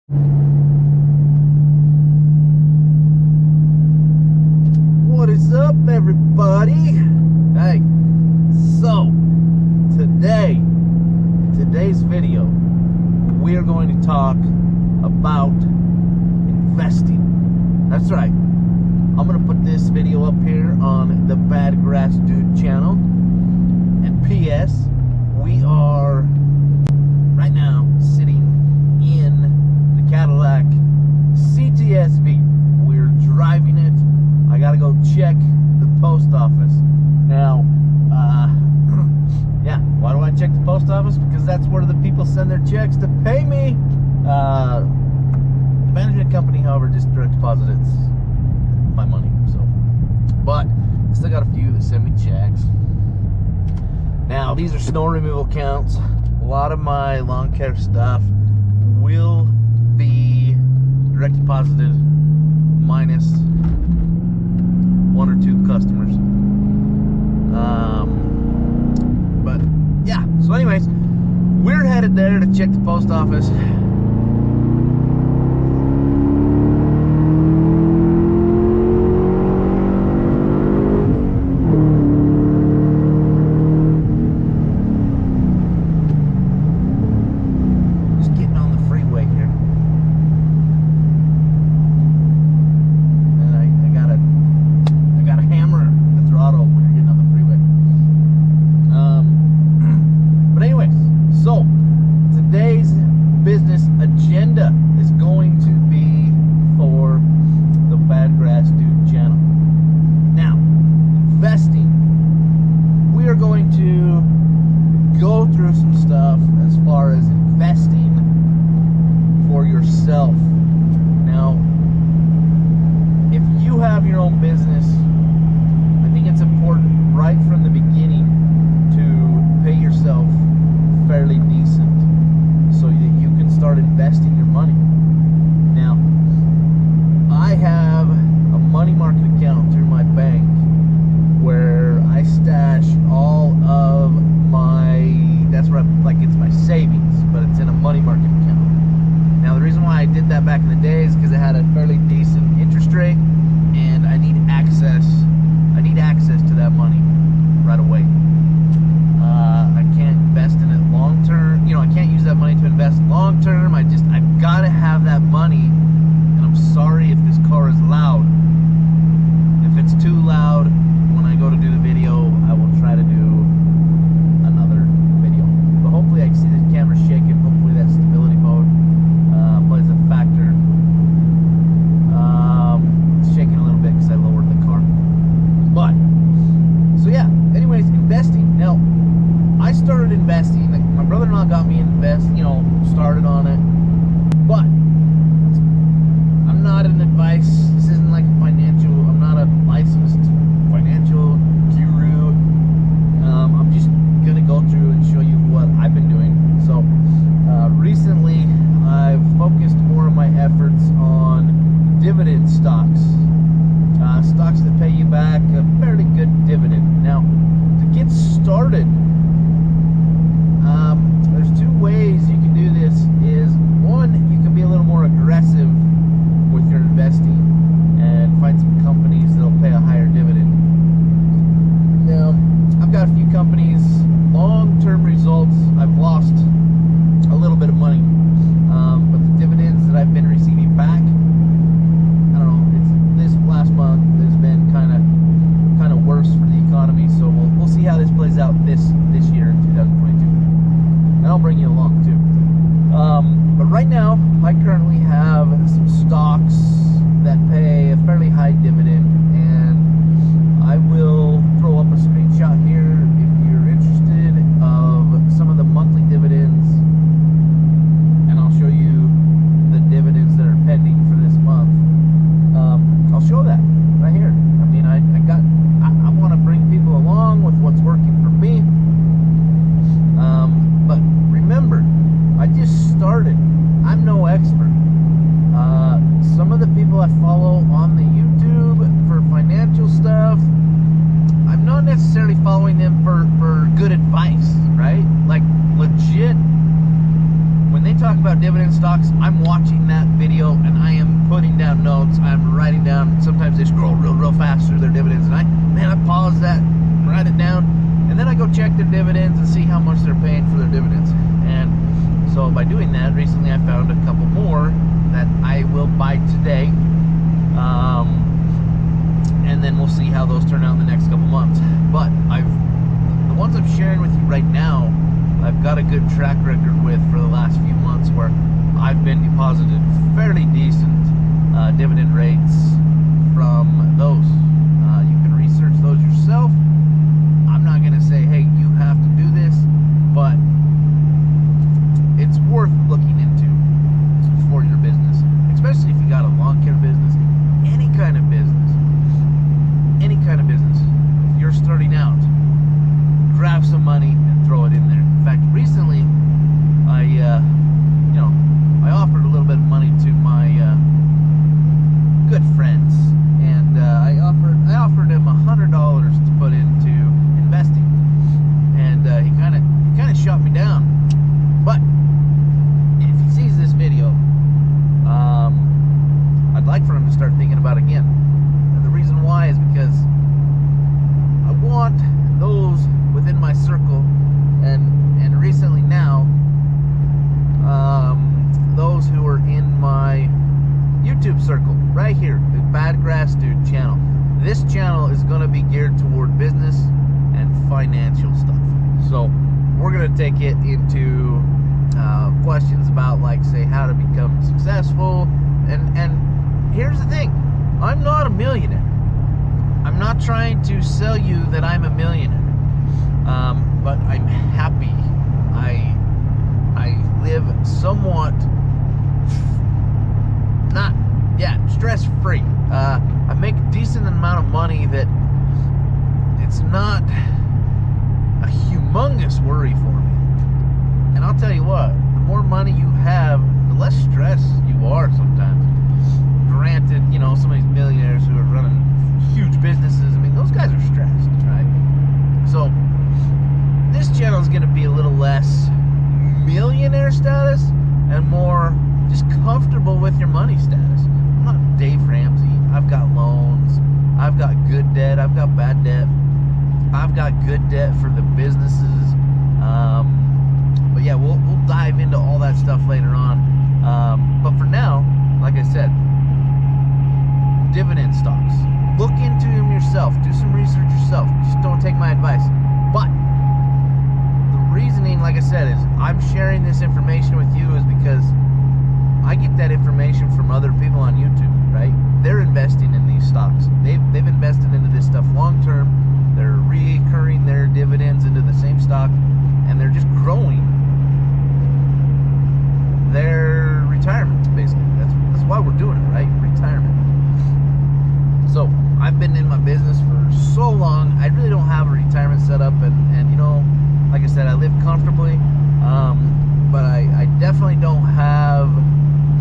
What is up, everybody? Hey, so today, in today's video, we are going to talk about investing. That's right. I'm going to put this video up here on the Bad Grass Dude channel. And P.S., we are right now sitting in the Cadillac CTSV. We're driving it. I gotta go check the post office. Now, yeah, why do I check the post office? Because that's where the people send their checks to pay me. The management company, however, just direct deposits my money. So, but I still got a few that send me checks. Now, these are snow removal accounts. A lot of my lawn care stuff will be direct deposited minus one or two customers. But yeah, so anyways, we're headed there to check the post office. Dividend stocks, stocks that pay you back a fairly good dividend. Now, to get started, there's two ways you can do this. Is one, you can be a little more aggressive with your investing and find some companies that'll pay a higher dividend. Now, I've got a few companies, long-term results. I've lost a little bit of money, but the dividends that I've been receiving back, last month has been kind of worse for the economy, so we'll see how this plays out this year in 2022, and I'll bring you along too. But right now, I currently have some stocks that pay a fairly high dividend, and I will throw up a screenshot here if you're interested of some of the monthly dividends, and I'll show you the dividends that are pending for this month. I'll show that right here. I mean, I want to bring people along with what's working for me. But remember, I just started. I'm no expert. Some of the people I follow on the YouTube for financial stuff, I'm not necessarily following them for good advice, right? Like legit, when they talk about dividend stocks, I'm watching that doing that, recently I found a couple more that I will buy today. And then we'll see how those turn out in the next couple months. But the ones I'm sharing with you right now, I've got a good track record with for the last few months, where I've been deposited fairly decent dividend rates from those. You can research those yourself. I'm not going to say, hey, you have to do this, but it's worth looking into for your business, especially if you got a lawn care business, any kind of business. If you're starting out, grab some money and throw it in there. In fact, recently, I offered a little bit of money to my good friends, and I offered him $100 to put into investing, and he kind of shot me down. But if he sees this video, I'd like for him to start thinking about it again. And the reason why is because I want those within my circle, and recently now, those who are in my YouTube circle, right here, the Bad Grass Dude channel. This channel is going to be geared toward business and financial stuff. So we're going to take it into questions about, like, say, how to become successful. And here's the thing, I'm not a millionaire. I'm not trying to sell you that I'm a millionaire, but I'm happy. I live somewhat stress-free. I make a decent amount of money that it's not a humongous worry for me. And I'll tell you what, the more money you have, the less stress you are sometimes. Granted, some of these millionaires who are running huge businesses, I mean, those guys are stressed, right? So this channel is going to be a little less millionaire status and more just comfortable with your money status. I'm not Dave Ramsey. I've got loans. I've got good debt. I've got bad debt. I've got good debt for the businesses. But yeah, we'll dive into all that stuff later on. But for now, like I said, dividend stocks. Look into them yourself. Do some research yourself. Just don't take my advice. But the reasoning, like I said, is I'm sharing this information with you is because I get that information from other people on YouTube, right? They're investing in these stocks. They've invested into this stuff long term. They're recurring their dividends into the same stock, and they're just growing their retirement, basically. That's why we're doing it, right? Retirement. So I've been in my business for so long, I really don't have a retirement set up, and like I said, I live comfortably, but I definitely don't have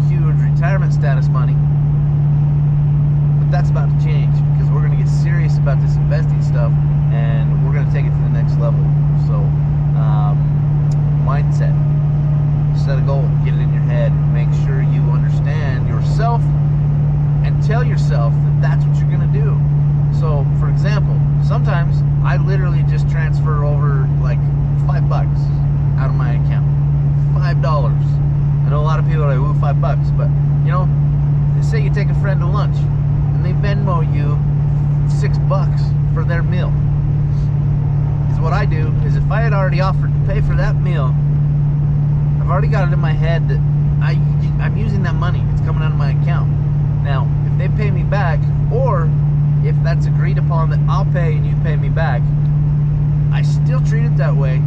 huge retirement status money. But that's about to change, because we're going to get serious about this investing stuff, and we're going to take it to the next level. So mindset, set a goal, get it in your head, make sure you understand yourself and tell yourself that that's what you're going to do. So for example, sometimes I literally just transfer over like $5 out of my account. $5. I know a lot of people are like, ooh, $5, but say you take a friend to lunch and they Venmo you $6 for their meal. Is what I do is, if I had already offered to pay for that meal, I've already got it in my head that I'm using that money. It's coming out of my account. Now, if they pay me back, or if that's agreed upon that I'll pay and you pay me back, I still treat it that way,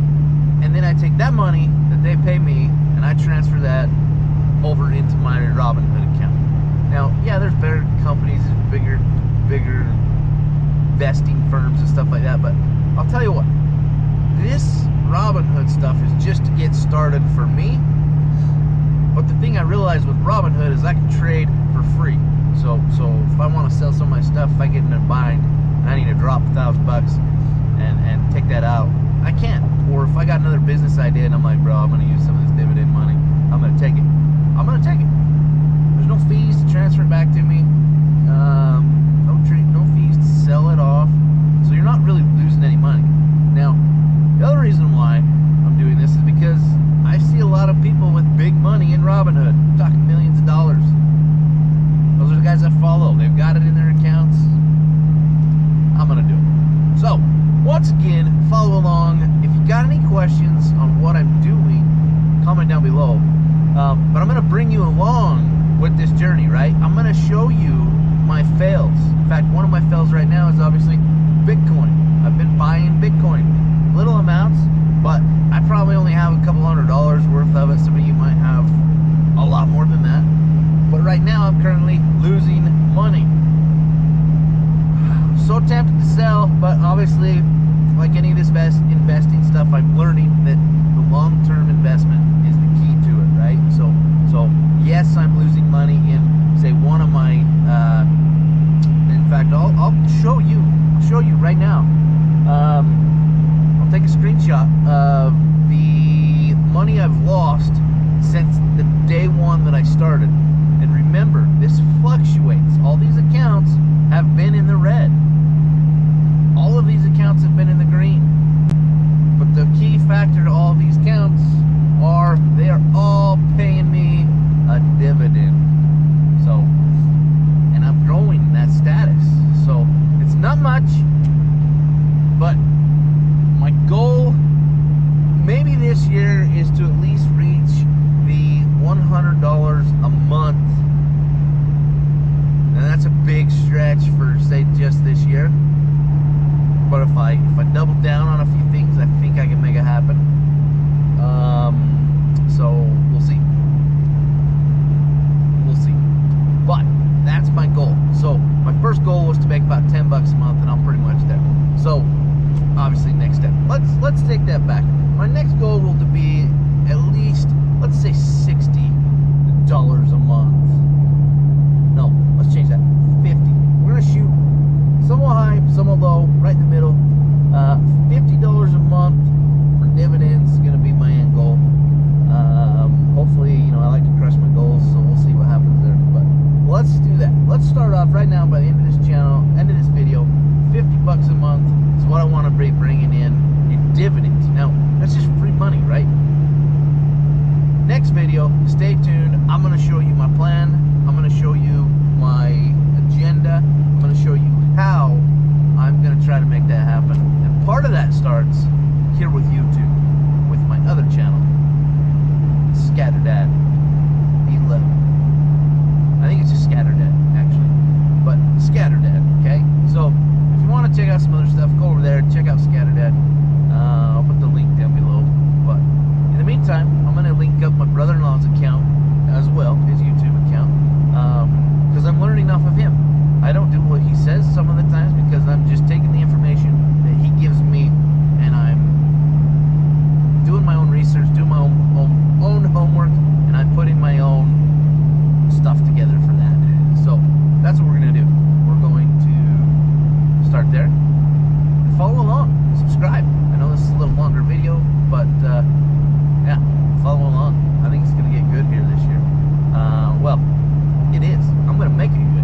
and then I take that money that they pay me and I transfer that over into my Robinhood account. Now, yeah, there's better companies, bigger investing firms and stuff like that, but I'll tell you what, this Robinhood stuff is just to get started for me. But the thing I realized with Robinhood is I can trade for free. So if I want to sell some of my stuff, if I get in a bind and I need to drop $1,000 and take that out, I can. Or if I got another business idea and I'm like, bro, I'm going to use some of this dividend money, I'm going to take it. I'm going to take it. There's no fees to transfer it back to me. No fees to sell it off. So you're not really losing any money. Now, the other reason why I'm doing this is because I see a lot of people with big money with this journey, right? I'm going to show you my fails. In fact, one of my fails right now is obviously Bitcoin. I've been buying Bitcoin, little amounts, but I probably only have a couple $100 worth of it. Some of you might have a lot more than that. But right now, I'm currently losing money. So tempted to sell, but obviously, like any of this investing stuff, I'm learning that the long-term investment is the key to it, right? So yes, I'm losing money in, say, one of my. In fact, I'll show you. I'll show you right now. I'll take a screenshot of the money I've lost since the day one that I started. And remember, this fluctuates. All these accounts have been in the red. All of these accounts have been in the green. But the key factor to all of these accounts are they are all paying me a dividend. So, and I'm growing that status. So it's not much, but my goal maybe this year is to at least reach the $100 a month. And that's a big stretch for, say, just this year. But if I double down on a few things, I think I can make it happen. So we'll see. We'll see. But that's my goal. So my first goal was to make about $10 a month, and I'm pretty much there. So obviously, next step. Let's take that back. My next goal will be at least, let's say, $60 a month. No, let's change that. 50. We're gonna shoot somewhat high, somewhat low, right in the middle. $50 a month for dividends is going to be my end goal. Hopefully, I like to crush my goals, so we'll see what happens there. But let's do that. Let's start off right now by the end of this channel, end of this video. $50 a month is what I want to be bringing in dividends. Now, that's just free money, right? Next video, stay tuned. I'm going to show you my plan. I'm going to show you my agenda. I'm going to show you how I'm going to try to make that happen. And part of that starts here with YouTube, with my other channel, Scatterdad 11. I think it's just Scatterdad, actually. But Scatterdad, okay? So, if you want to check out some other stuff, go over there, check out Scatterdad. I'll put the link down below. But in the meantime, I'm going to link up my brother-in-law's account as well, his YouTube account, because I'm learning off of him. I don't do what he says some of the times because I'm just taking the information that he gives me, and I'm doing my own research, doing my own homework, and I'm putting my own stuff together for that. So that's what we're going to do. We're going to start there. Follow along. Subscribe. I know this is a little longer video, but yeah, follow along. I think it's going to get good here this year. Well, it is. I'm going to make it good.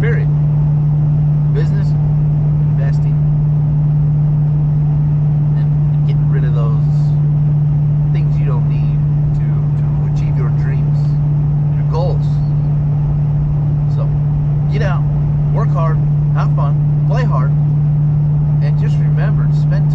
Period. Business, investing, and getting rid of those things you don't need to achieve your dreams, your goals. So, get out, work hard, have fun, play hard, and just remember to spend